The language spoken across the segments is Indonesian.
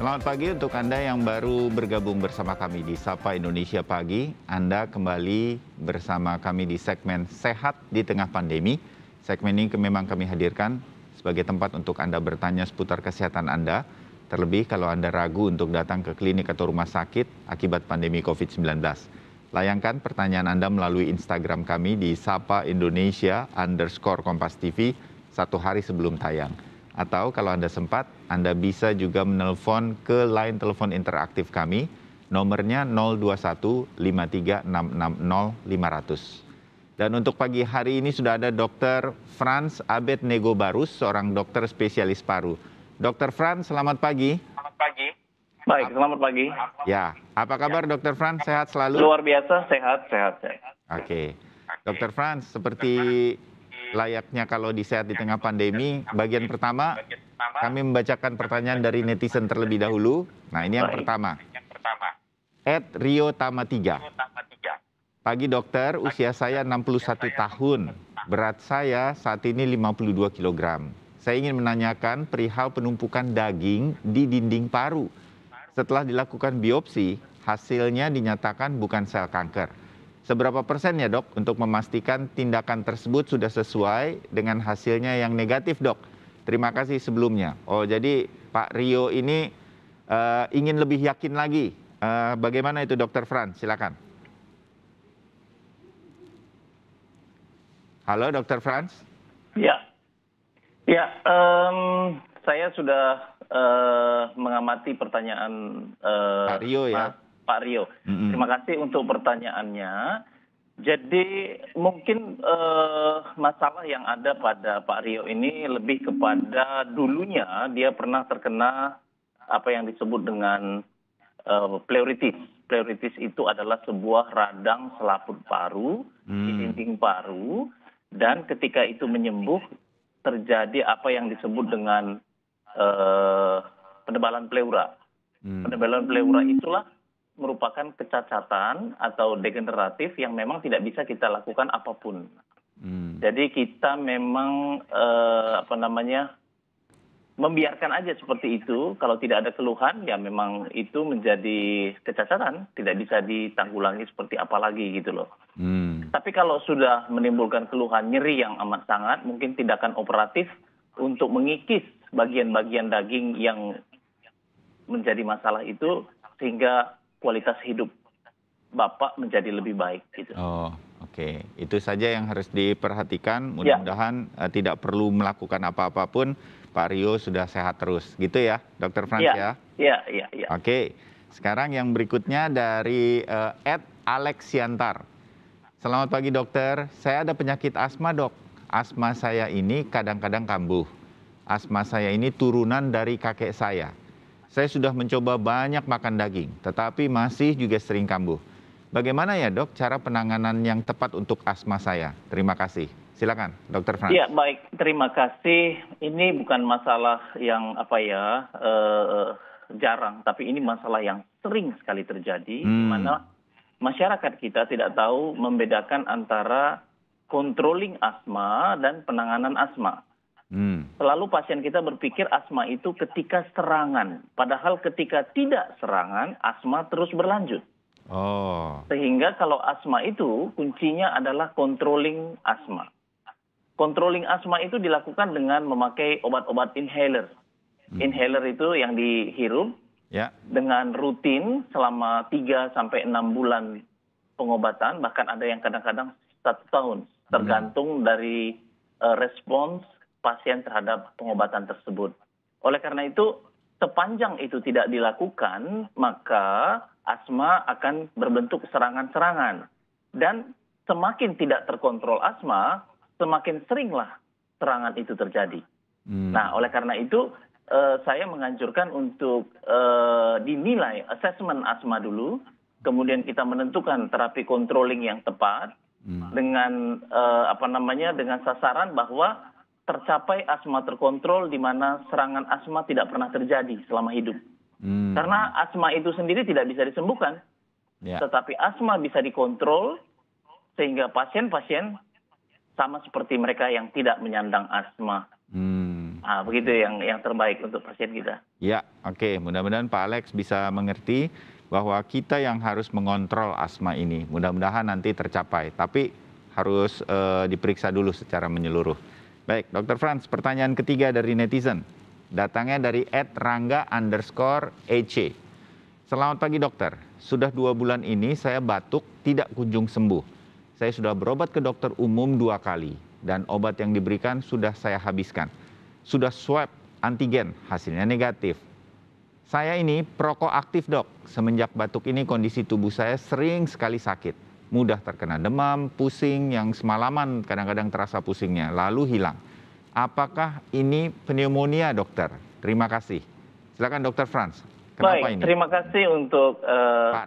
Selamat pagi untuk Anda yang baru bergabung bersama kami di Sapa Indonesia Pagi. Anda kembali bersama kami di segmen Sehat di Tengah Pandemi. Segmen ini memang kami hadirkan sebagai tempat untuk Anda bertanya seputar kesehatan Anda. Terlebih kalau Anda ragu untuk datang ke klinik atau rumah sakit akibat pandemi COVID-19. Layangkan pertanyaan Anda melalui Instagram kami di Sapa Indonesia_Kompas TV 1 hari sebelum tayang. Atau kalau Anda sempat, Anda bisa juga menelpon ke line telepon interaktif kami, nomornya 021 53 660 500. Dan untuk pagi hari ini sudah ada Dr. Frans Abednego Barus, seorang dokter spesialis paru. Dr. Frans, selamat pagi. Selamat pagi. Baik, selamat pagi. Ya, apa kabar Dr. Frans? Sehat selalu? Luar biasa, sehat. Oke. Dr. Frans, seperti layaknya kalau di Sehat di Tengah Pandemi, bagian pertama kami membacakan pertanyaan dari netizen terlebih dahulu. Nah, ini yang pertama. @Rio-Tama3. Pagi dokter, usia saya 61 tahun. Berat saya saat ini 52 kg. Saya ingin menanyakan perihal penumpukan daging di dinding paru. Setelah dilakukan biopsi, hasilnya dinyatakan bukan sel kanker. Seberapa persen ya dok untuk memastikan tindakan tersebut sudah sesuai dengan hasilnya yang negatif dok? Terima kasih sebelumnya. Oh jadi Pak Rio ini ingin lebih yakin lagi. Bagaimana itu Dr. Frans? Silakan. Halo Dr. Frans. Ya, saya sudah mengamati pertanyaan Pak Rio ya. Pak Rio. Terima kasih untuk pertanyaannya. Jadi mungkin masalah yang ada pada Pak Rio ini lebih kepada dulunya dia pernah terkena apa yang disebut dengan pleuritis. Pleuritis itu adalah sebuah radang selaput paru di dinding paru, dan ketika itu menyembuh terjadi apa yang disebut dengan penebalan pleura. Penebalan pleura itulah merupakan kecacatan atau degeneratif yang memang tidak bisa kita lakukan apapun. Jadi kita memang membiarkan aja seperti itu. Kalau tidak ada keluhan, ya memang itu menjadi kecacatan, tidak bisa ditanggulangi seperti apa lagi gitu loh. Tapi kalau sudah menimbulkan keluhan nyeri yang amat sangat, mungkin tindakan operatif untuk mengikis bagian-bagian daging yang menjadi masalah itu sehingga kualitas hidup Bapak menjadi lebih baik gitu. Oh, oke. Itu saja yang harus diperhatikan. Mudah-mudahan tidak perlu melakukan apa-apa pun. Pak Rio sudah sehat terus. Gitu ya, Dr. Frans ya? Iya. Oke. Sekarang yang berikutnya dari @Alexiantar. Selamat pagi dokter. Saya ada penyakit asma dok. Asma saya ini kadang-kadang kambuh. Asma saya ini turunan dari kakek saya. Saya sudah mencoba banyak makan daging, tetapi masih juga sering kambuh. Bagaimana ya dok cara penanganan yang tepat untuk asma saya? Terima kasih. Silakan, Dr. Frans. Ya baik, terima kasih. Ini bukan masalah yang jarang, tapi ini masalah yang sering sekali terjadi, di mana masyarakat kita tidak tahu membedakan antara controlling asma dan penanganan asma. Selalu pasien kita berpikir asma itu ketika serangan, padahal ketika tidak serangan, asma terus berlanjut. Sehingga kalau asma itu kuncinya adalah controlling asma. Controlling asma itu dilakukan dengan memakai obat-obat inhaler. Inhaler itu yang dihirup dengan rutin selama 3 sampai 6 bulan pengobatan, bahkan ada yang kadang-kadang 1 tahun, tergantung dari respons pasien terhadap pengobatan tersebut. Oleh karena itu, sepanjang itu tidak dilakukan, maka asma akan berbentuk serangan-serangan. Dan semakin tidak terkontrol asma, semakin seringlah serangan itu terjadi. Nah, oleh karena itu, saya menganjurkan untuk dinilai asesmen asma dulu, kemudian kita menentukan terapi controlling yang tepat, dengan dengan sasaran bahwa tercapai asma terkontrol di mana serangan asma tidak pernah terjadi selama hidup. Karena asma itu sendiri tidak bisa disembuhkan. Tetapi asma bisa dikontrol sehingga pasien-pasien sama seperti mereka yang tidak menyandang asma. Begitu yang terbaik untuk pasien kita. Ya, oke. Mudah-mudahan Pak Alex bisa mengerti bahwa kita yang harus mengontrol asma ini. Mudah-mudahan nanti tercapai, tapi harus diperiksa dulu secara menyeluruh. Baik, Dr. Franz, pertanyaan ketiga dari netizen. Datangnya dari @rangga_ec. Selamat pagi dokter, sudah 2 bulan ini saya batuk tidak kunjung sembuh. Saya sudah berobat ke dokter umum 2 kali dan obat yang diberikan sudah saya habiskan. Sudah swab antigen, hasilnya negatif. Saya ini perokok aktif dok, semenjak batuk ini kondisi tubuh saya sering sekali sakit. Mudah terkena demam, pusing yang semalaman kadang-kadang terasa pusingnya, lalu hilang. Apakah ini pneumonia dokter? Terima kasih. Silakan Dr. Franz. Kenapa Baik, ini? terima kasih untuk Pak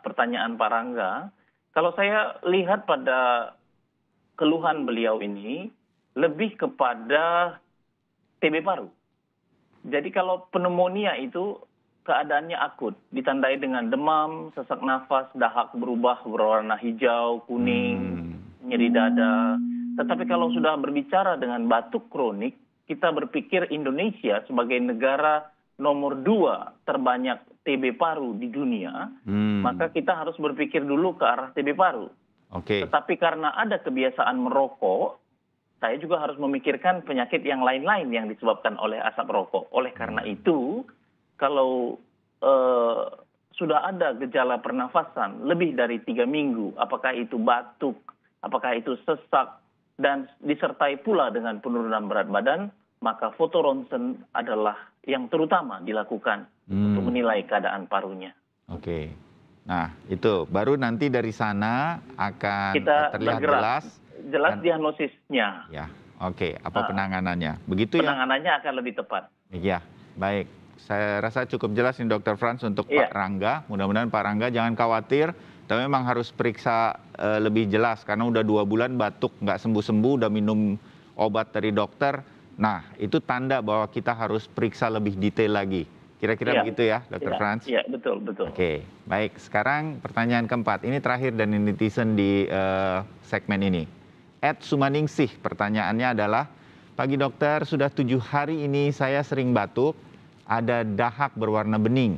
pertanyaan Pak Rangga. Kalau saya lihat pada keluhan beliau ini lebih kepada TB paru. Jadi kalau pneumonia itu keadaannya akut, ditandai dengan demam, sesak nafas, dahak berubah berwarna hijau, kuning, nyeri dada. Tetapi kalau sudah berbicara dengan batuk kronik, kita berpikir Indonesia sebagai negara nomor 2 terbanyak TB paru di dunia, maka kita harus berpikir dulu ke arah TB paru. Tetapi karena ada kebiasaan merokok, saya juga harus memikirkan penyakit yang lain-lain yang disebabkan oleh asap rokok. Oleh karena itu, kalau sudah ada gejala pernafasan lebih dari 3 minggu, apakah itu batuk, apakah itu sesak, dan disertai pula dengan penurunan berat badan, maka foto ronsen adalah yang terutama dilakukan untuk menilai keadaan parunya. Oke. Nah, itu baru nanti dari sana akan kita terlihat jelas diagnosisnya. Ya, oke. Apa penanganannya? Begitu ya? Penanganannya akan lebih tepat. Iya, baik. Saya rasa cukup jelas nih Dr. Franz untuk Pak Rangga. Mudah-mudahan Pak Rangga jangan khawatir, tapi memang harus periksa lebih jelas karena udah 2 bulan batuk nggak sembuh-sembuh, udah minum obat dari dokter. Nah, itu tanda bahwa kita harus periksa lebih detail lagi. Kira-kira begitu ya, Dr. Franz? Iya, betul. Oke, baik. Sekarang pertanyaan keempat. Ini terakhir dari netizen di segmen ini. @Sumaningsih, pertanyaannya adalah, pagi dokter, sudah 7 hari ini saya sering batuk, ada dahak berwarna bening.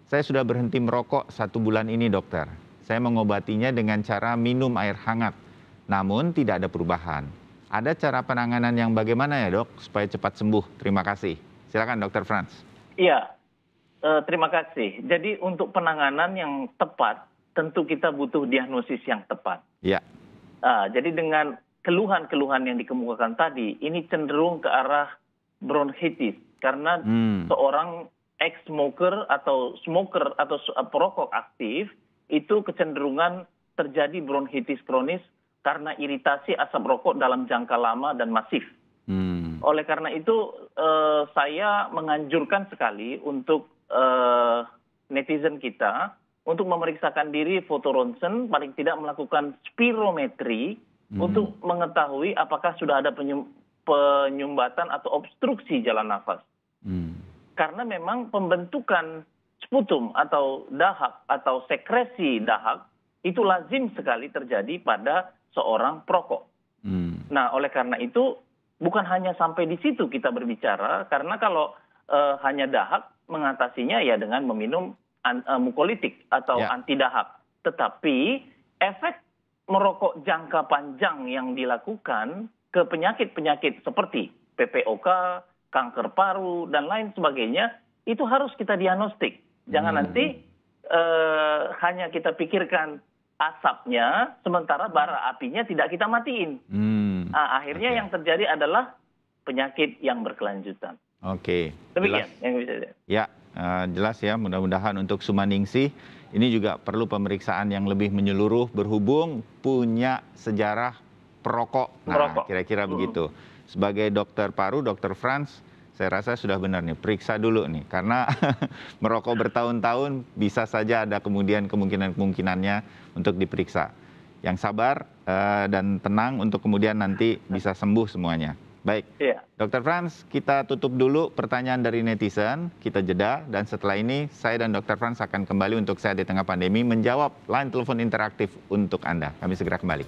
Saya sudah berhenti merokok 1 bulan ini dokter. Saya mengobatinya dengan cara minum air hangat, namun tidak ada perubahan. Ada cara penanganan yang bagaimana ya dok, supaya cepat sembuh? Terima kasih. Silakan Dr. Franz. Iya, terima kasih. Jadi untuk penanganan yang tepat, tentu kita butuh diagnosis yang tepat. Iya. Jadi dengan keluhan-keluhan yang dikemukakan tadi, ini cenderung ke arah bronkitis. Karena seorang ex-smoker atau perokok aktif, itu kecenderungan terjadi bronkitis kronis karena iritasi asap rokok dalam jangka lama dan masif. Oleh karena itu, saya menganjurkan sekali untuk netizen kita untuk memeriksakan diri foto ronsen, paling tidak melakukan spirometri untuk mengetahui apakah sudah ada penyumbatan atau obstruksi jalan nafas. Karena memang pembentukan sputum atau dahak atau sekresi dahak itu lazim sekali terjadi pada seorang perokok. Nah, oleh karena itu bukan hanya sampai di situ kita berbicara, karena kalau hanya dahak mengatasinya ya dengan meminum mukolitik atau anti dahak. Tetapi efek merokok jangka panjang yang dilakukan ke penyakit-penyakit seperti PPOK, kanker paru, dan lain sebagainya, itu harus kita diagnostik. Jangan nanti hanya kita pikirkan asapnya, sementara bara apinya tidak kita matiin. Akhirnya yang terjadi adalah penyakit yang berkelanjutan. Oke. Demikian yang bisa saya. Ya, jelas ya. Mudah-mudahan untuk Sumaningsih ini juga perlu pemeriksaan yang lebih menyeluruh, berhubung punya sejarah perokok. Nah, kira-kira begitu. Sebagai dokter paru, Dr. Franz, saya rasa sudah benar nih, periksa dulu nih. Karena merokok bertahun-tahun bisa saja ada kemudian kemungkinan-kemungkinannya untuk diperiksa. Yang sabar dan tenang untuk kemudian nanti bisa sembuh semuanya. Baik, Dr. Franz, kita tutup dulu pertanyaan dari netizen, kita jeda, dan setelah ini saya dan Dr. Franz akan kembali untuk Sehat di Tengah Pandemi menjawab line telepon interaktif untuk Anda. Kami segera kembali.